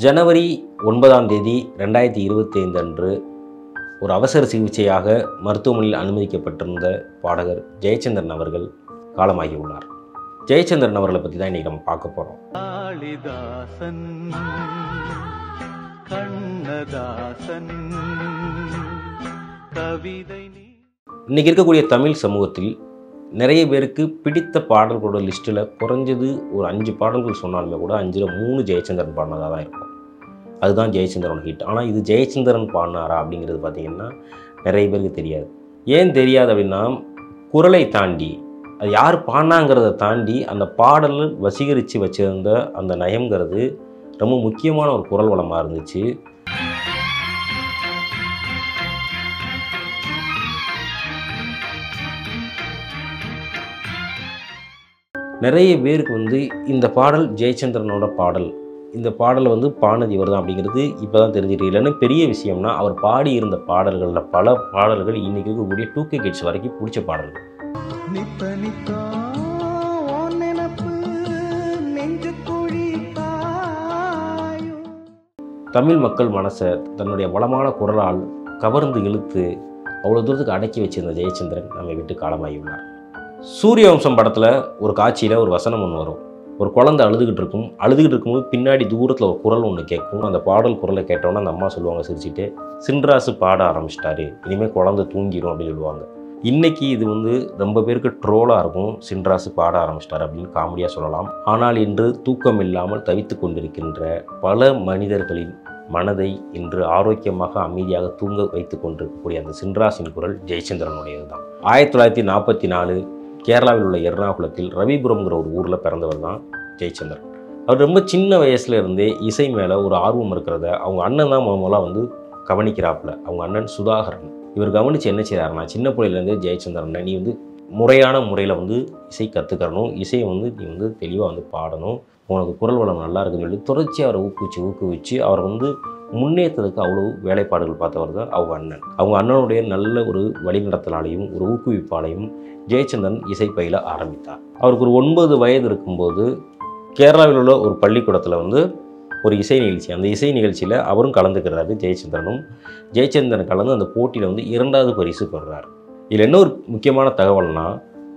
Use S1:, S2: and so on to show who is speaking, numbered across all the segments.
S1: ஜனவரி 9ஆம் தேதி 2025 அன்று ஒரு அவசர சிகிச்சையாக மருத்துவமனையில் அனுமதிக்கப்பட்டிருந்த பாடகர் ஜெயச்சந்திரன் அவர்கள் காலமாகியுள்ளார். ஜெயச்சந்திரன் அவர்களை பற்றி தான் இன்றைக்கி நம்ம பார்க்க போகிறோம். இன்றைக்கி இருக்கக்கூடிய தமிழ் சமூகத்தில் நிறைய பேருக்கு பிடித்த பாடல்களோட லிஸ்ட்டில் குறைஞ்சது ஒரு 5 பாடல்கள் சொன்னாலுமே கூட 5ல் 3 ஜெயச்சந்திரன் பாடினதாக தான் இருக்கும். அதுதான் ஜெயச்சந்திரன் ஹிட். ஆனால் இது ஜெயச்சந்திரன் பாடினாரா அப்படிங்கிறது பார்த்திங்கன்னா நிறைய பேருக்கு தெரியாது. ஏன் தெரியாது அப்படின்னா, குரலை தாண்டி அது யார் பாடினாங்கிறத தாண்டி அந்த பாடல் வசீகரித்து வச்சுருந்த அந்த நயம்ங்கிறது ரொம்ப முக்கியமான ஒரு குரல் வளமாக இருந்துச்சு. நிறைய பேருக்கு இந்த பாடல் ஜெயச்சந்திரனோட பாடல், இந்த பாடலை பாடினது இவர் தான் அப்படிங்கிறது இப்போ தான் தெரிஞ்சுட்டு. இல்லைன்னா பெரிய விஷயம்னா, அவர் பாடி இருந்த பாடல்களில் பல பாடல்கள் இன்றைக்கி இருக்கக்கூடிய 2K கிட்ஸ் வரைக்கும் பிடிச்ச பாடல்கள். தமிழ் மக்கள் மனசை தன்னுடைய வளமான குரலால் கவர்ந்து இழுத்து அவ்வளோ தூரத்துக்கு அடக்கி வச்சிருந்த ஜெயச்சந்திரன் நம்மை விட்டு காலமாகியுள்ளார். சூரியவம்சம் படத்தில் ஒரு காட்சியில் ஒரு வசனம் ஒன்று வரும். ஒரு குழந்தை அழுதுகிட்டு இருக்கும்போது பின்னாடி தூரத்தில் ஒரு குரல் ஒன்று கேட்கும். அந்த பாடல் குரலை கேட்டோன்னா அந்த அம்மா சொல்லுவாங்க சிரிச்சுட்டு, சின்ராசு பாட ஆரம்பிச்சிட்டாரு, இனிமேல் குழந்தை தூங்கிடும் அப்படின்னு சொல்லுவாங்க. இன்றைக்கி இது ரொம்ப பேருக்கு ட்ரோலாக இருக்கும். சின்ராசு பாட ஆரம்பிச்சிட்டாரு அப்படின்னு காமெடியாக சொல்லலாம். ஆனால் இன்று தூக்கம் இல்லாமல் தவித்து கொண்டிருக்கின்ற பல மனிதர்களின் மனதை இன்று ஆரோக்கியமாக அமைதியாக தூங்க வைத்து கொண்டிருக்கக்கூடிய அந்த சின்ராசின் குரல் ஜெயச்சந்திரனுடையது தான். 1944 கேரளாவில் உள்ள எர்ணாகுளத்தில் ரவிபுரம்ங்கிற ஒரு ஊரில் பிறந்தவர் தான் ஜெயச்சந்திரன். அவர் ரொம்ப சின்ன வயசுல இருந்தே இசை மேலே ஒரு ஆர்வம் இருக்கிறத அவங்க அண்ணன் தான் முதல்ல கவனிக்கிறாப்புல. அவங்க அண்ணன் சுதாகரன் இவர் கவனித்து என்ன செய்கிறாருன்னா, சின்ன பிள்ளையிலேருந்தே ஜெயச்சந்திரனை நீ முறையான முறையில் இசை கற்றுக்கிறணும், இசையை நீ தெளிவாக பாடணும், உனக்கு குரல் வளம் நல்லா இருக்குன்னு சொல்லி தொடர்ச்சி அவரை ஊக்குவிச்சு அவரை முன்னேற்றத்துக்கு அவ்வளோ வேலைப்பாடுகள் பார்த்தவர் தான் அவங்க அண்ணன். அவங்க அண்ணனுடைய நல்ல ஒரு வழிநடத்தலாலையும் ஒரு ஊக்குவிப்பாலையும் ஜெயச்சந்திரன் இசை பயில ஆரம்பித்தார். அவருக்கு ஒரு 9 வயது இருக்கும்போது கேரளாவில் உள்ள ஒரு பள்ளிக்கூடத்தில் ஒரு இசை நிகழ்ச்சி, அந்த இசை நிகழ்ச்சியில் அவரும் கலந்துக்கிறாரு. ஜெயச்சந்திரன் கலந்து அந்த போட்டியில் 2வது பரிசு பெறுறார். இதில் என்ன ஒரு முக்கியமான தகவல்னா,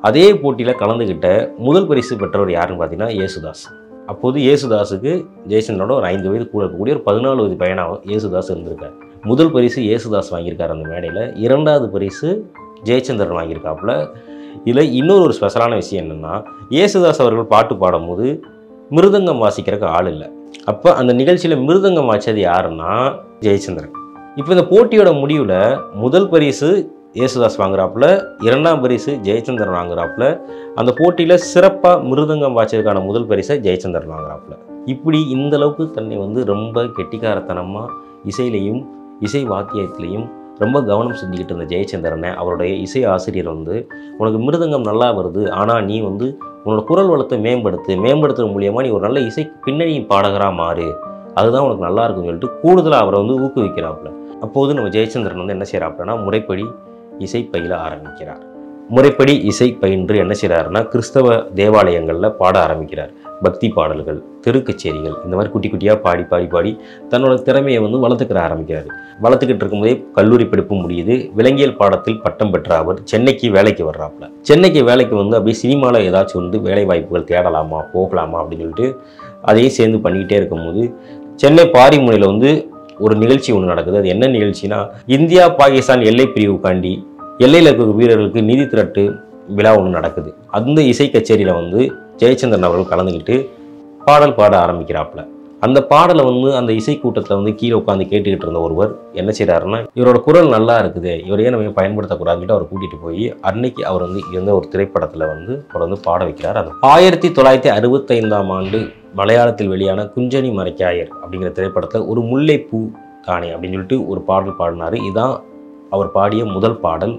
S1: அதே போட்டியில் கலந்துக்கிட்ட முதல் பரிசு பெற்றவர் யாருன்னு பார்த்தீங்கன்னா யேசுதாஸ். அப்போது யேசுதாஸுக்கு ஜெயச்சந்திரனோட ஒரு 5 வயது கூட இருக்கக்கூடிய ஒரு 14 வயது பையனாக யேசுதாஸ் இருந்திருக்கார். முதல் பரிசு யேசுதாஸ் வாங்கியிருக்கார் அந்த மேடையில். 2வது பரிசு ஜெயச்சந்திரன் வாங்கியிருக்காப்புல. இதில் இன்னொரு ஸ்பெஷலான விஷயம் என்னென்னா, யேசுதாஸ் அவர்கள் பாட்டு பாடும்போது மிருதங்கம் வாசிக்கிறதுக்கு ஆள் இல்லை. அப்போ அந்த நிகழ்ச்சியில் மிருதங்கம் வாய்ச்சது யாருன்னா ஜெயச்சந்திரன். இப்போ இந்த போட்டியோட முடிவில் முதல் பரிசு யேசுதாஸ் வாங்குறாப்புல, 2ஆம் பரிசு ஜெயச்சந்திரன் வாங்குறாப்புல. அந்த போட்டியில் சிறப்பாக மிருதங்கம் வாய்ச்சதுக்கான முதல் பரிசை ஜெயச்சந்திரன் வாங்குறாப்புல. இப்படி இந்த அளவுக்கு தன்னை ரொம்ப கெட்டிக்காரத்தனமாக இசையிலையும் இசை வாத்தியத்திலையும் ரொம்ப கவனம் செஞ்சுக்கிட்டு இருந்த ஜெயச்சந்திரனை அவருடைய இசை ஆசிரியர் உனக்கு மிருதங்கம் நல்லா வருது, ஆனால் நீ உன்னோட குரல் வளத்தை மேம்படுத்துறது மூலியமாக நீ ஒரு நல்ல இசை பின்னணி பாடகராக மாறு, அதுதான் உனக்கு நல்லா இருக்குன்னு சொல்லிட்டு கூடுதலாக அவரை ஊக்குவிக்கிறாப்புல. அப்போது நம்ம ஜெயச்சந்திரன் என்ன செய்கிறாப்புலன்னா, முறைப்படி இசை பயில ஆரம்பிக்கிறார். முறைப்படி இசை பயின்று என்ன செய்கிறாருன்னா, கிறிஸ்தவ தேவாலயங்களில் பாட ஆரம்பிக்கிறார். பக்தி பாடல்கள், தெரு கச்சேரிகள், இந்த மாதிரி குட்டி குட்டியாக பாடி தன்னோட திறமையை வளர்த்துக்கிற ஆரம்பிக்கிறார். வளர்த்துக்கிட்டு இருக்கும்போதே கல்லூரி படிப்பு முடியுது. விலங்கியல் பாடத்தில் பட்டம் பெற்ற அவர் சென்னைக்கு வேலைக்கு வர்றாப்புல. சென்னைக்கு வேலைக்கு அப்படியே சினிமாவில் ஏதாச்சும் வேலை வாய்ப்புகள் தேடலாமா போகலாமா அப்படின்னு சொல்லிட்டு அதையும் சேர்ந்து பண்ணிக்கிட்டே இருக்கும்போது சென்னை பாரிமுனையில் ஒரு நிகழ்ச்சி ஒன்று நடக்குது. அது என்ன நிகழ்ச்சினா, இந்தியா பாகிஸ்தான் எல்லை பிரிவுக்காண்டி எல்லையில் இருக்கிற வீரர்களுக்கு நிதி திரட்டு விழா ஒன்று நடக்குது. அந்த இசை கச்சேரியில் ஜெயச்சந்திரன் அவர்கள் கலந்துக்கிட்டு பாடல் பாட ஆரம்பிக்கிறாப்புல. அந்த பாடலை அந்த இசை கூட்டத்தில் கீழே உட்காந்து கேட்டுக்கிட்டு இருந்த ஒருவர் என்ன செய்கிறாருன்னா, இவரோட குரல் நல்லா இருக்குது, இவரையே நம்ம பயன்படுத்தக்கூடாதுன்னு அவர் கூட்டிகிட்டு போய் அன்னைக்கு அவர் இருந்த ஒரு திரைப்படத்தில் அவர் பாட வைக்கிறார். அது 1965ஆம் ஆண்டு மலையாளத்தில் வெளியான குஞ்சனி மறைக்காயர் அப்படிங்கிற திரைப்படத்தில் ஒரு முல்லைப்பூ தானே அப்படின்னு சொல்லிட்டு ஒரு பாடல் பாடினார். இதுதான் அவர் பாடிய முதல் பாடல்.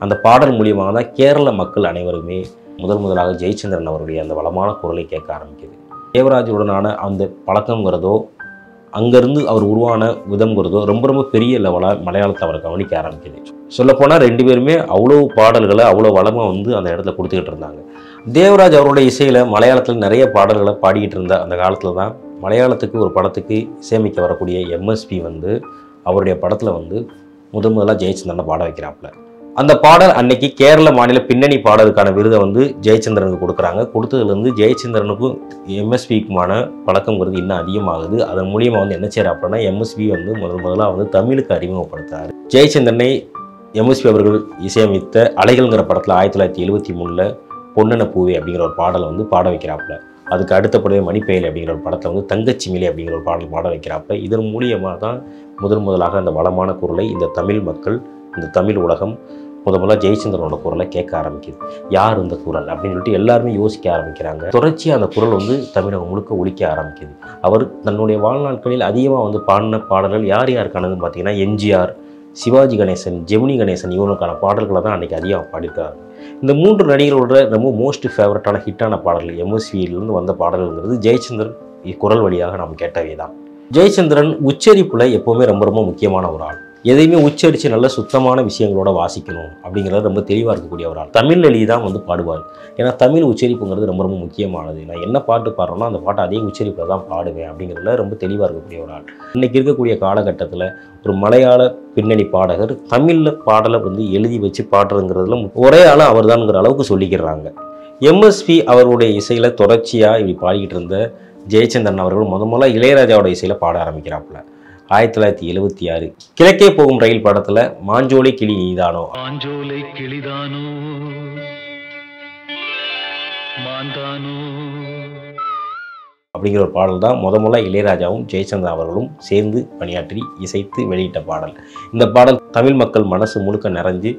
S1: அந்த பாடல் மூலியமாக தான் கேரள மக்கள் அனைவருமே முதலாக ஜெயச்சந்திரன் அவருடைய அந்த வளமான குரலை கேட்க ஆரம்பிக்குது. தேவராஜுடனான அந்த பழக்கங்கிறதோ அங்கேருந்து அவர் உருவான விதம்ங்கிறதோ ரொம்ப ரொம்ப பெரிய லெவலாக மலையாளத்தை அவர் கவனிக்க ஆரம்பிக்குது. சொல்லப்போனால் 2 பேருமே அவ்வளோ பாடல்களை அவ்வளோ வளமாக வந்து அந்த இடத்துல கொடுத்துக்கிட்டு இருந்தாங்க. தேவராஜ் அவரோட இசையில் மலையாளத்தில் நிறைய பாடல்களை பாடிக்கிட்டு இருந்த அந்த காலத்தில் தான் மலையாளத்துக்கு ஒரு படத்துக்கு இசையமைக்க வரக்கூடிய எம்எஸ்பி வந்து அவருடைய படத்தில் வந்து முதலாக ஜெயச்சந்திரனை பாட வைக்கிறாப்புல. அந்த பாடல் அன்னைக்கு கேரள மாநில பின்னணி பாடலுக்கான விருதை வந்து ஜெயச்சந்திரனுக்கு கொடுக்குறாங்க. கொடுத்ததுலேருந்து ஜெயச்சந்திரனுக்கும் எம்எஸ்பிக்குமான பழக்கங்கிறது இன்னும் அதிகமாகுது. அதன் மூலியமாக வந்து என்ன செய்கிறாப்புலன்னா எம்எஸ்பி வந்து முதலாக வந்து தமிழுக்கு அறிமுகப்படுத்தார். ஜெயச்சந்திரனை எம்எஸ்பி அவர்கள் இசையமைத்த அலைகள்ங்கிற படத்தில் 1973 பொன்னன பூவே அப்படிங்கிற ஒரு பாடலை வந்து பாட வைக்கிறாப்புல. அதுக்கு அடுத்தபடியே மணிப்பயல் அப்படிங்கிற ஒரு படத்தில் வந்து தங்கச்சிமிலி அப்படிங்கிற ஒரு பாடல் பாட வைக்கிறாப்புல. இதன் மூலியமாக தான் முதலாக அந்த வளமான குரலை இந்த தமிழ் மக்கள், இந்த தமிழ் உலகம் முதலாக ஜெயச்சந்திரனோட குரலை கேட்க ஆரம்பிக்குது. யார் இந்த குரல் அப்படின்னு சொல்லிட்டு எல்லாருமே யோசிக்க ஆரம்பிக்கிறாங்க. தொடர்ச்சியாக அந்த குரல் வந்து தமிழகம் முழுக்க ஒலிக்க ஆரம்பிக்குது. அவர் தன்னுடைய வாழ்நாட்களில் அதிகமாக வந்து பாடின பாடல்கள் யார் யாருக்கானதுன்னு பார்த்தீங்கன்னா எம்ஜிஆர், சிவாஜி கணேசன், ஜெமினி கணேசன் இவனுக்கான பாடல்களை தான் அன்றைக்கி அதிகம் பாடியிருக்காங்க. இந்த 3 நடிகர்களோட ரொம்ப மோஸ்ட் ஃபேவரட்டான ஹிட்டான பாடல்கள் எம்எஸ்வியிலிருந்து வந்த பாடல்கள்ங்கிறது ஜெயச்சந்திரன் குரல் வழியாக நாம் கேட்டவே தான். ஜெயச்சந்திரன் உச்சரிப்பில் எப்போவுமே ரொம்ப ரொம்ப முக்கியமான ஒரு ஆள். எதையுமே உச்சரித்து நல்ல சுத்தமான விஷயங்களோட வாசிக்கணும் அப்படிங்கிறது ரொம்ப தெளிவாக இருக்கக்கூடிய ஒரு ஆள். தமிழ் எழுதி தான் வந்து பாடுவார். ஏன்னா தமிழ் உச்சரிப்புங்கிறது ரொம்ப ரொம்ப முக்கியமானது. நான் என்ன பாட்டு பாடுறேன்னா அந்த பாட்டை அதே உச்சரிப்பில் தான் பாடுவேன் அப்படிங்கிறதுல ரொம்ப தெளிவாக இருக்கக்கூடிய ஒரு ஆள். இன்றைக்கி இருக்கக்கூடிய காலகட்டத்தில் ஒரு மலையாள பின்னணி பாடகர் தமிழில் பாடலை வந்து எழுதி வச்சு பாடுறதுங்கிறதுல ஒரே ஆள் அவர் தான்ங்கிற அளவுக்கு சொல்லிக்கிறாங்க. எம்எஸ்பி அவருடைய இசையில் தொடர்ச்சியாக இப்படி பாடிக்கிட்டு இருந்த ஜெயச்சந்திரன் அவர்கள் முதல்ல இளையராஜாவோட இசையில் பாட ஆரம்பிக்கிறாப்புல. 1976 கிழக்கே போகும் ரயில் படத்துல மாஞ்சோலை கிளி நீதானோ அப்படிங்கிற ஒரு பாடல் தான் முதல்ல இளையராஜாவும் ஜெயச்சந்திரன் அவர்களும் சேர்ந்து பணியாற்றி இசைத்து வெளியிட்ட பாடல். இந்த பாடல் தமிழ் மக்கள் மனசு முழுக்க நிறைஞ்சு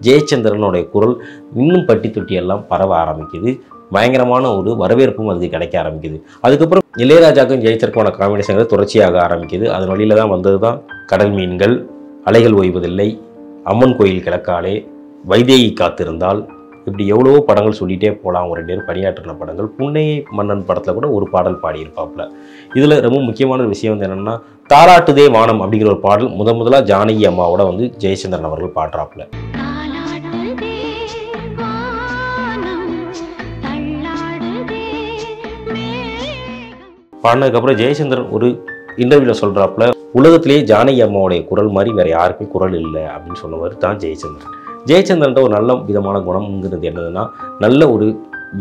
S1: ஜெயச்சந்திரனுடைய குரல் இன்னும் பட்டி தொட்டி எல்லாம் பரவ ஆரம்பிக்குது. பயங்கரமான ஒரு வரவேற்பும் அதுக்கு கிடைக்க ஆரம்பிக்குது. அதுக்கப்புறம் இளையராஜாவுக்கும் ஜெயச்சந்திரனுக்கான காம்பினேஷன்கள் தொடர்ச்சியாக ஆரம்பிக்குது. அதன் வழியில் தான் வந்தது தான் கடல் மீன்கள், அலைகள் ஓய்வதில்லை, அம்மன் கோயில் கிழக்காலே, வைதேகி காத்திருந்தால், இப்படி எவ்வளவோ படங்கள் சொல்லிகிட்டே போகலாம். அவங்க 2 பேரும் பணியாற்றின படங்கள். புன்னையை மன்னன் படத்தில் கூட ஒரு பாடல் பாடியிருப்பாப்புல. இதில் ரொம்ப முக்கியமான ஒரு விஷயம் வந்து என்னென்னா தாலாட்டுதே வானம் அப்படிங்கிற ஒரு பாடல் முதலாக ஜானகி அம்மாவோட வந்து ஜெயச்சந்திரன் அவர்கள் பாடுறாப்புல. பாடினதுக்கப்புறம் ஜெயச்சந்திரன் ஒரு இன்டர்வியூவில் சொல்கிறாப்புல உலகத்திலேயே ஜானகி அம்மாவுடைய குரல் மாதிரி வேறு யாருக்கும் குரல் இல்லை அப்படின்னு சொன்னவர் தான் ஜெயச்சந்திரன். ஜெயச்சந்திரன்ட்ட ஒரு நல்ல விதமான குணம்ங்கிறது என்னதுன்னா நல்ல ஒரு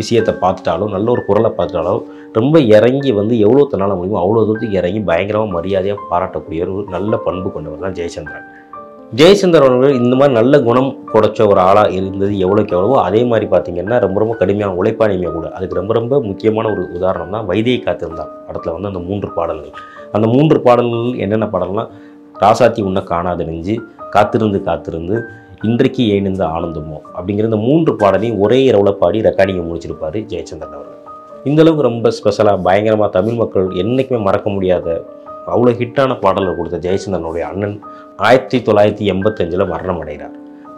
S1: விஷயத்தை பார்த்துட்டாலும் நல்ல ஒரு குரலை பார்த்துட்டாலும் ரொம்ப இறங்கி வந்து எவ்வளோ தன்னால் முடியுமோ அவ்வளோ தூரத்துக்கு இறங்கி பயங்கரமாக மரியாதையாக பாராட்டக்கூடிய ஒரு நல்ல பண்பு கொண்டவர் தான் ஜெயச்சந்திரன். ஜெயச்சந்திரன் அவர்கள் இந்த மாதிரி நல்ல குணம் கொடுத்த ஒரு ஆளாக இருந்தது எவ்வளோக்கு எவ்வளவோ அதே மாதிரி பார்த்திங்கன்னா ரொம்ப ரொம்ப கடுமையான உழைப்பாளியுமே கூட. அதுக்கு ரொம்ப ரொம்ப முக்கியமான ஒரு உதாரணம் தான் வைதேகி காத்திருந்தால் படத்தில் வந்து அந்த 3 பாடல்கள். அந்த 3 பாடல்கள் என்னென்ன பாடல்னா ராசாத்தி உன்னை காணாத நெஞ்சு, காத்திருந்து காத்திருந்து, இன்றைக்கு ஏனிந்த ஆனந்தமோ அப்படிங்கிற இந்த 3 பாடலையும் ஒரே இரவில் பாடி ரெக்கார்டிங்கை முடிச்சிருப்பார் ஜெயச்சந்திரன் அவர்கள். இந்தளவுக்கு ரொம்ப ஸ்பெஷலாக பயங்கரமாக தமிழ் மக்கள் என்றைக்குமே மறக்க முடியாத அவ்வளோ ஹிட்டான பாடல்கள் கொடுத்த ஜெயச்சந்திரனுடைய அண்ணன் 1985 மரணம் அடைகிறார்.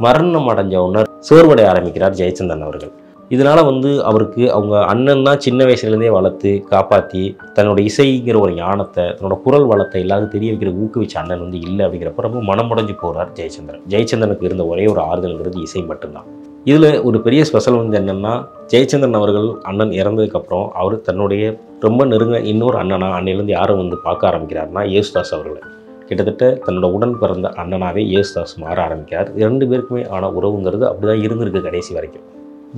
S1: மரணம் அடைஞ்ச உடனே சோர்வடைய ஆரம்பிக்கிறார் ஜெயச்சந்திரன் அவர்கள். இதனால் வந்து அவருக்கு அவங்க அண்ணன் தான் சின்ன வயசுலேருந்தே வளர்த்து காப்பாற்றி தன்னோட இசைங்கிற ஒரு ஞானத்தை தன்னோட குரல் வளத்தை எல்லாருக்கும் தெரிய வைக்கிற ஊக்குவிச்ச அண்ணன் வந்து இல்லை அப்படிங்கிறப்ப ரொம்ப மனமுடைஞ்சு போகிறார் ஜெயச்சந்திரன். ஜெயச்சந்திரனுக்கு இருந்த ஒரே ஒரு ஆறுதல்ங்கிறது இசை மட்டும்தான். இதில் ஒரு பெரிய ஸ்பெஷல் வந்து என்னென்னா ஜெயச்சந்திரன் அவர்கள் அண்ணன் இறந்ததுக்கப்புறம் அவர் தன்னுடைய ரொம்ப இன்னொரு அன்னையிலேருந்து யாரும் வந்து பார்க்க ஆரம்பிக்கிறாருன்னா யேசுதாஸ் அவர்களை. கிட்டத்தட்ட தன்னோட உடன் பிறந்த அண்ணனாவே யேசுதாஸ் மாற ஆரம்பிக்கிறார். 2 பேருக்குமே ஆன உறவுங்கிறது அப்படி தான் இருந்திருக்கு கடைசி வரைக்கும்.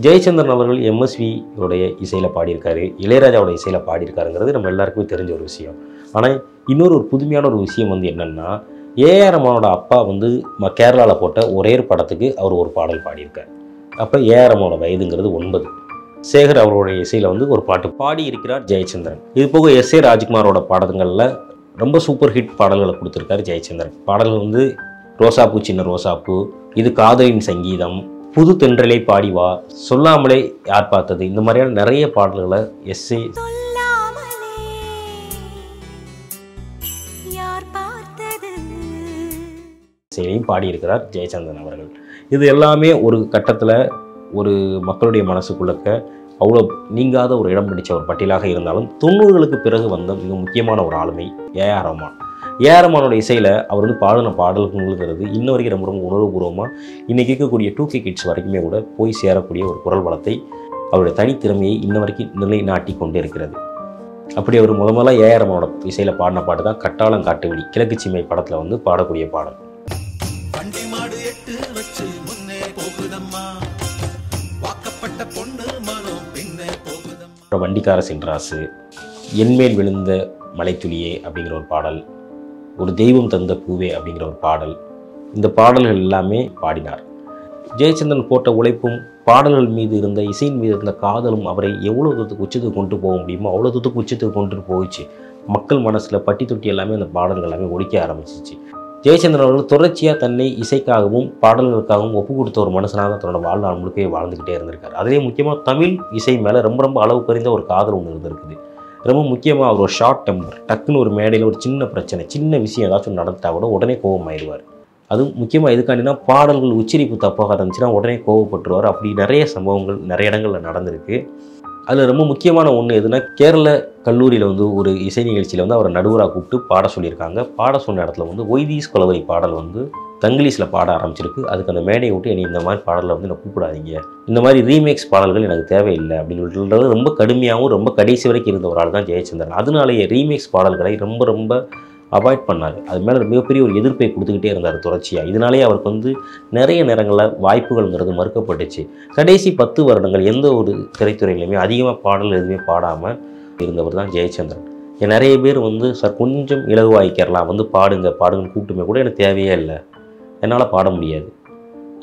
S1: ஜெயச்சந்திரன் அவர்கள் எம்எஸ்வியோடைய இசையில் பாடியிருக்காரு, இளையராஜாவோட இசையில் பாடியிருக்காருங்கிறது நம்ம எல்லாருக்குமே தெரிஞ்ச ஒரு விஷயம். ஆனால் இன்னொரு புதுமையான ஒரு விஷயம் வந்து என்னென்னா ஏஆர் ரஹ்மானோட அப்பா வந்து கேரளாவில் போட்ட ஒரே படத்துக்கு அவர் ஒரு பாடல் பாடியிருக்கார். அப்போ ஏஆர் ரஹ்மானோட வயதுங்கிறது 9. சேகர் அவருடைய இசையில் வந்து ஒரு பாட்டு பாடி இருக்கிறார் ஜெயச்சந்திரன். இது போக எஸ்.ஏ. ராஜ்குமாரோட பாடல்களில் ரொம்ப சூப்பர் ஹிட் பாடல்களை கொடுத்துருக்காரு ஜெயச்சந்திரன். பாடல்கள் வந்து ரோசாப்பூ சின்ன ரோசாப்பூ, இது காதலின் சங்கீதம், புது தென்றலை பாடிவா, சொல்லாமலே யார் பார்த்தது, இந்த மாதிரியான நிறைய பாடல்களை எஸ்.ஏ. இசையிலையும் பாடியிருக்கிறார் ஜெயச்சந்திரன் அவர்கள். இது எல்லாமே ஒரு கட்டத்தில் ஒரு மக்களுடைய மனசுக்குள்ளக்க அவ்வளோ நீங்காத ஒரு இடம் பிடிச்ச ஒரு பட்டியலாக இருந்தாலும் 90களுக்கு பிறகு வந்த மிக முக்கியமான ஒரு ஆளுமை ஏஆர் ரஹ்மான். ஏஆர் ரஹ்மானோட இசையில் அவர் வந்து பாடின பாடல்கள்ங்கிறது இன்ன வரைக்கும் ரொம்ப ரொம்ப உணர்வுபூர்வமாக இன்றைக்கி இருக்கக்கூடிய 2K கிட்ஸ் வரைக்குமே கூட போய் சேரக்கூடிய ஒரு குரல் வளத்தை அவருடைய தனித்திறமையை இன்ன வரைக்கும் நிலைநாட்டி கொண்டே இருக்கிறது. அப்படி அவர் முதல்ல ஏஆர் ரஹ்மானோட இசையில் பாடின பாட்டு தான் கட்டாளம் காட்டுவெளி கிழக்கு சீமை படத்தில் வந்து பாடக்கூடிய பாடல். வண்டிக்கார சின்ராசு, என்மேல் விழுந்த மலைத்துளியே அப்படிங்கிற ஒரு பாடல், ஒரு தெய்வம் தந்த பூவே அப்படிங்கிற ஒரு பாடல், இந்த பாடல்கள் எல்லாமே பாடினார். ஜெயச்சந்திரன் போட்ட உழைப்பும் பாடல்கள் மீது இருந்த இசையின் மீது இருந்த காதலும் அவரை எவ்வளோ தூரத்துக்கு உச்சத்துக்கு கொண்டு போக முடியுமோ அவ்வளோ தூரத்துக்கு உச்சத்துக்கு கொண்டு போயிடுச்சு. மக்கள் மனசில் பட்டி தொட்டி எல்லாமே அந்த பாடல்கள் எல்லாமே ஒழிக்க ஆரம்பிச்சிச்சு. ஜெயச்சந்திரன் அவர்கள் தொடர்ச்சியாக தன்னை இசைக்காகவும் பாடல்களுக்காகவும் ஒப்பு கொடுத்த ஒரு மனுஷனாக தான் தன்னோட வாழ்நாள் முழுக்கவே வாழ்ந்துக்கிட்டே இருந்திருக்காரு. அதிலே முக்கியமாக தமிழ் இசை மேலே ரொம்ப ரொம்ப அளவு குறைந்த ஒரு காதல் ஒன்று இருந்திருக்குது. ரொம்ப முக்கியமாக அவர் ஒரு ஷார்ட் டெம்பர், டக்குன்னு ஒரு மேடையில் ஒரு சின்ன பிரச்சனை, சின்ன விஷயம் ஏதாச்சும் நடந்துட்டா கூட உடனே கோபமாயிடுவார். அதுவும் முக்கியமாக எதுக்காண்டினா பாடல்கள் உச்சரிப்பு தப்பாக இருந்துச்சுன்னா உடனே கோவப்பட்டுருவார். அப்படி நிறைய சம்பவங்கள் நிறைய இடங்களில் நடந்திருக்கு. அதில் ரொம்ப முக்கியமான ஒன்று எதுனா, கேரள கல்லூரியில் வந்து ஒரு இசை நிகழ்ச்சியில் வந்து அவரை நடுவராக கூப்பிட்டு பாட சொல்லியிருக்காங்க. பாட சொன்ன இடத்துல வந்து ஒய்தீஸ் கொலவரி பாடல் வந்து தங்கிலீஷில் பாட ஆரம்பிச்சிருக்கு. அதுக்கு அந்த மேடையை விட்டு என்னை இந்த மாதிரி பாடலில் வந்து என்னை கூப்பிடாதீங்க, இந்த மாதிரி ரீமேக்ஸ் பாடல்கள் எனக்கு தேவையில்லை அப்படின்னு சொல்லிட்டு ரொம்ப கடுமையாகவும் ரொம்ப கடைசி வரைக்கும் இருந்த ஒரு ஆள் தான் ஜெயச்சந்திரன். அதனாலேயே ரீமேக்ஸ் பாடல்களை ரொம்ப ரொம்ப அவாய்ட் பண்ணார். அது மேலே மிகப்பெரிய ஒரு எதிர்ப்பை கொடுத்துக்கிட்டே இருந்தார் தொடர்ச்சியாக. இதனாலேயே அவருக்கு வந்து நிறைய நேரங்களில் வாய்ப்புகள்ங்கிறது மறுக்கப்பட்டுச்சு. கடைசி 10 வருடங்கள் எந்த ஒரு திரைத்துறையிலையுமே அதிகமாக பாடல் எதுவுமே பாடாமல் இருந்தவர் தான் ஜெயச்சந்திரன். நிறைய பேர் வந்து சார் கொஞ்சம் இலகுவாய்க்கிறலாம், வந்து பாடுங்கன்னு கூப்பிட்டுமே கூட எனக்கு தேவையே இல்லை, என்னால் பாட முடியாது,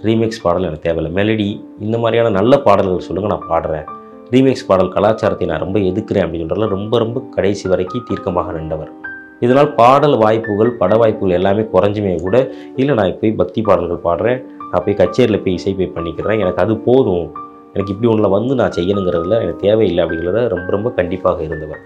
S1: ரீமேக்ஸ் பாடல் எனக்கு தேவையில்லை, மெலடி இந்த மாதிரியான நல்ல பாடல்கள் சொல்லுங்கள் நான் பாடுறேன், ரீமேக்ஸ் பாடல் கலாச்சாரத்தை நான் ரொம்ப எதுக்குறேன் அப்படின்றதுல ரொம்ப ரொம்ப கடைசி வரைக்கும் தீர்க்கமாக நின்றவர். இதனால் பாடல் வாய்ப்புகள் பட வாய்ப்புகள் எல்லாமே குறைஞ்சுமே கூட, இல்லை நான் போய் பக்தி பாடல்கள் பாடுறேன், நான் போய் கச்சேரியில் போய் இசை போய் பண்ணிக்கிறேன், எனக்கு அது போதும், எனக்கு இப்படி ஒன்றில் வந்து நான் செய்யணுங்கிறதுல எனக்கு தேவையில்லை அப்படிங்கிறத ரொம்ப ரொம்ப கண்டிப்பாக இருந்தவர்.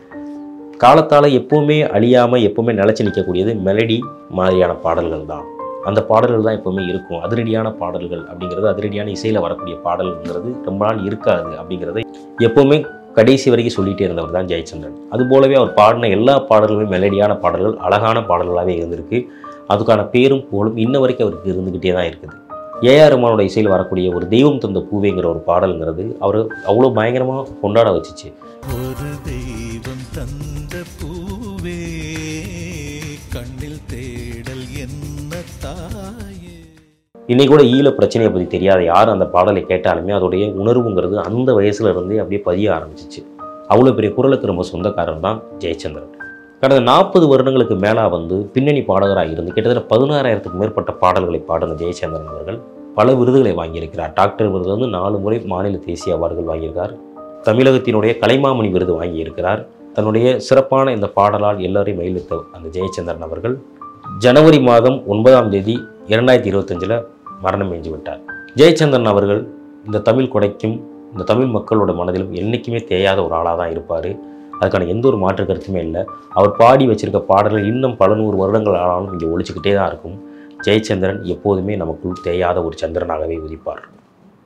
S1: காலத்தால் எப்போவுமே அழியாமல் எப்போவுமே நிலச்சி நிற்கக்கூடியது மெலடி மாதிரியான பாடல்கள் தான். அந்த பாடல்கள் தான் எப்போவுமே இருக்கும். அதிரடியான பாடல்கள் அப்படிங்கிறது, அதிரடியான இசையில் வரக்கூடிய பாடல்ங்கிறது ரொம்ப நாள் இருக்காது அப்படிங்கிறத எப்போவுமே கடைசி வரைக்கும் சொல்லிகிட்டே இருந்தவர் தான் ஜெயச்சந்திரன். அதுபோலவே அவர் பாடின எல்லா பாடல்களுமே மெலடியான பாடல்கள், அழகான பாடல்களாகவே இருந்திருக்கு. அதுக்கான பேரும் புகழும் இன்ன வரைக்கும் அவருக்கு இருந்துக்கிட்டே தான் இருக்குது. ஏஆர் ரஹ்மானோட இசையில் வரக்கூடிய ஒரு தெய்வம் தந்த பூவேங்கிற ஒரு பாடல்ங்கிறது அவர் அவ்வளோ பயங்கரமாக கொண்டாட வச்சிச்சு. ஒரு தெய்வம் தந்த பூவே கண்ணில் தேடல் என்ன தாயே. இன்னைக்கு கூட ஈழ பிரச்சனையை பற்றி தெரியாத யார் அந்த பாடலை கேட்டாலுமே அதோடைய உணர்வுங்கிறது அந்த வயசுல இருந்தே அப்படியே பதிய ஆரம்பிச்சிச்சு. அவ்வளோ பெரிய குரலுக்கு ரொம்ப சொந்தக்காரர் தான் ஜெயச்சந்திரன். கடந்த 40 வருடங்களுக்கு மேலே வந்து பின்னணி பாடகராக இருந்து கிட்டத்தட்ட 16,000க்கும் மேற்பட்ட பாடல்களை பாடின ஜெயச்சந்திரன் அவர்கள் பல விருதுகளை வாங்கியிருக்கிறார். டாக்டர் விருது வந்து 4 முறை மாநில தேசிய அவார்டுகள் வாங்கியிருக்கார். தமிழகத்தினுடைய கலைமாமணி விருது வாங்கியிருக்கிறார். தன்னுடைய சிறப்பான இந்த பாடலால் எல்லாரையும் மகிழ்வித்த அந்த ஜெயச்சந்திரன் அவர்கள் ஜனவரி மாதம் 9ஆம் தேதி 2025 மரணம் அடைஞ்சு விட்டார். ஜெயச்சந்திரன் அவர்கள் இந்த தமிழ் கொடைக்கும் இந்த தமிழ் மக்களோட மனதிலும் என்றைக்குமே தேயாத ஒரு ஆளாக தான் இருப்பார். அதுக்கான எந்த ஒரு மாற்று கருத்துமே இல்லை. அவர் பாடி வச்சிருக்க பாடல்கள் இன்னும் பல 100 வருடங்கள் ஆனாலும் இங்கே ஒழிச்சுக்கிட்டே தான் இருக்கும். ஜெயச்சந்திரன் எப்போதுமே நமக்குள் தேயாத ஒரு சந்திரனாகவே உதிப்பார்.